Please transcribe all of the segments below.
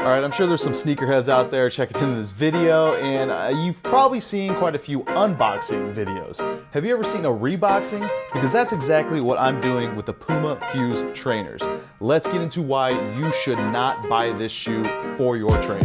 All right, I'm sure there's some sneakerheads out there checking into this video, and you've probably seen quite a few unboxing videos. Have you ever seen a reboxing? Because that's exactly what I'm doing with the Puma Fuse trainers. Let's get into why you should not buy this shoe for your training.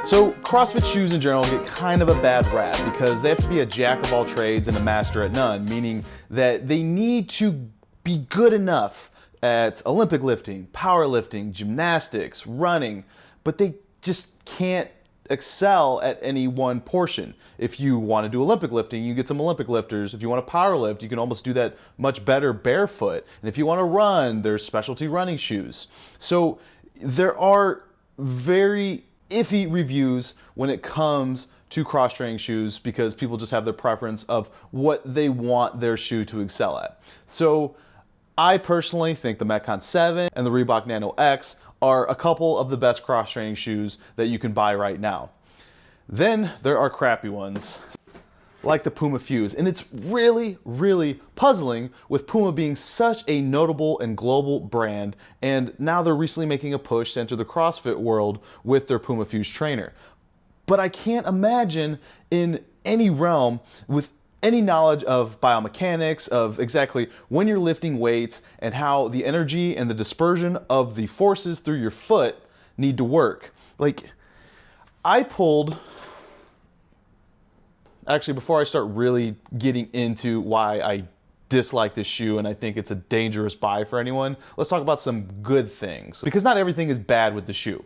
So CrossFit shoes in general get kind of a bad rap because they have to be a jack of all trades and a master at none, meaning that they need to be good enough at Olympic lifting, powerlifting, gymnastics, running, but they just can't excel at any one portion. If you want to do Olympic lifting, you get some Olympic lifters. If you want to power lift, you can almost do that much better barefoot. And if you want to run, there's specialty running shoes. So there are very iffy reviews when it comes to cross-training shoes because people just have their preference of what they want their shoe to excel at. So I personally think the Metcon 7 and the Reebok Nano X are a couple of the best cross-training shoes that you can buy right now. Then there are crappy ones like the Puma Fuse, and it's really, really puzzling with Puma being such a notable and global brand, and now they're recently making a push to enter the CrossFit world with their Puma Fuse trainer. But I can't imagine in any realm with any knowledge of biomechanics, of exactly when you're lifting weights and how the energy and the dispersion of the forces through your foot need to work. Like, actually, before I start really getting into why I dislike this shoe and I think it's a dangerous buy for anyone, let's talk about some good things. Because not everything is bad with the shoe.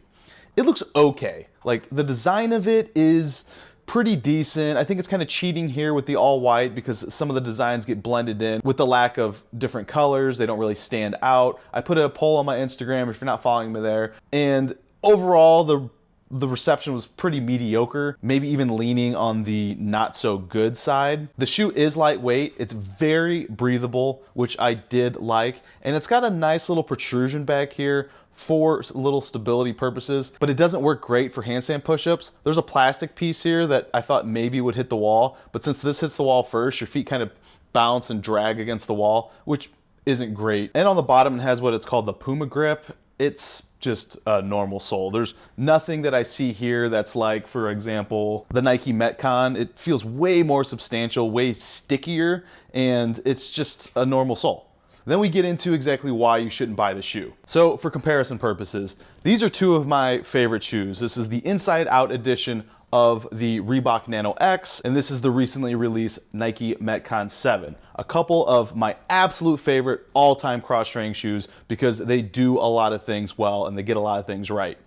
It looks okay. Like, the design of it is pretty decent. I think it's kind of cheating here with the all white because some of the designs get blended in with the lack of different colors. They don't really stand out. I put a poll on my Instagram if you're not following me there. And overall, the reception was pretty mediocre, maybe even leaning on the not so good side. The shoe is lightweight. It's very breathable, which I did like. And it's got a nice little protrusion back here for little stability purposes, but it doesn't work great for handstand push-ups. There's a plastic piece here that I thought maybe would hit the wall, but since this hits the wall first, your feet kind of bounce and drag against the wall, which isn't great. And on the bottom, it has what it's called the Puma Grip. It's just a normal sole. There's nothing that I see here that's like, for example, the Nike Metcon. It feels way more substantial, way stickier, and it's just a normal sole. Then we get into exactly why you shouldn't buy the shoe. So for comparison purposes, these are two of my favorite shoes. This is the Inside Out edition of the Reebok Nano X, and this is the recently released Nike Metcon 7. A couple of my absolute favorite all-time cross-training shoes because they do a lot of things well and they get a lot of things right.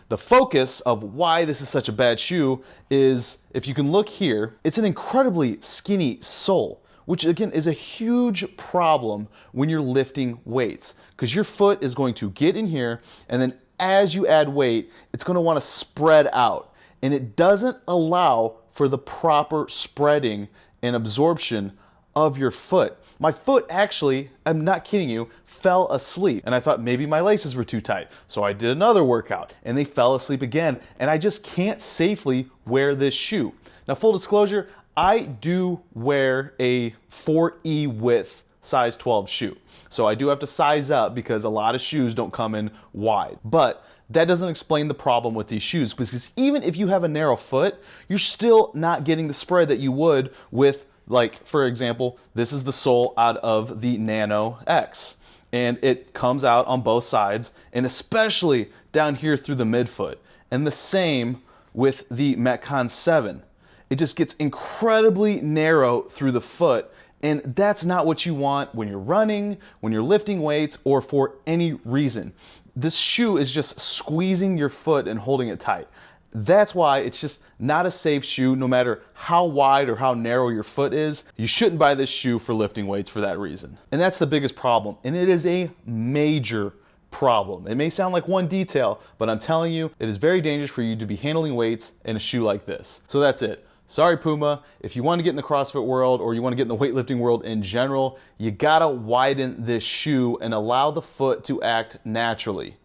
The focus of why this is such a bad shoe is, if you can look here, it's an incredibly skinny sole, which again is a huge problem when you're lifting weights because your foot is going to get in here and then as you add weight, it's going to want to spread out, and it doesn't allow for the proper spreading and absorption of your foot. My foot actually, I'm not kidding you, fell asleep, and I thought maybe my laces were too tight. So I did another workout and they fell asleep again, and I just can't safely wear this shoe. Now, full disclosure, I do wear a 4E width size 12 shoe. So I do have to size up because a lot of shoes don't come in wide. But that doesn't explain the problem with these shoes because even if you have a narrow foot, you're still not getting the spread that you would with, like, for example, this is the sole out of the Nano X. And it comes out on both sides and especially down here through the midfoot. And the same with the Metcon 7. It just gets incredibly narrow through the foot, and that's not what you want when you're running, when you're lifting weights, or for any reason. This shoe is just squeezing your foot and holding it tight. That's why it's just not a safe shoe no matter how wide or how narrow your foot is. You shouldn't buy this shoe for lifting weights for that reason. And that's the biggest problem, and it is a major problem. It may sound like one detail, but I'm telling you, it is very dangerous for you to be handling weights in a shoe like this. So that's it. Sorry, Puma. If you want to get in the CrossFit world or you want to get in the weightlifting world in general, you gotta widen this shoe and allow the foot to act naturally.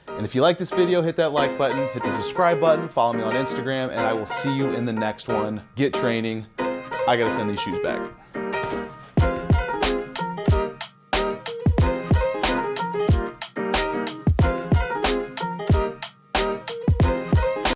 And if you like this video, hit that like button, hit the subscribe button, follow me on Instagram, and I will see you in the next one. Get training. I gotta send these shoes back.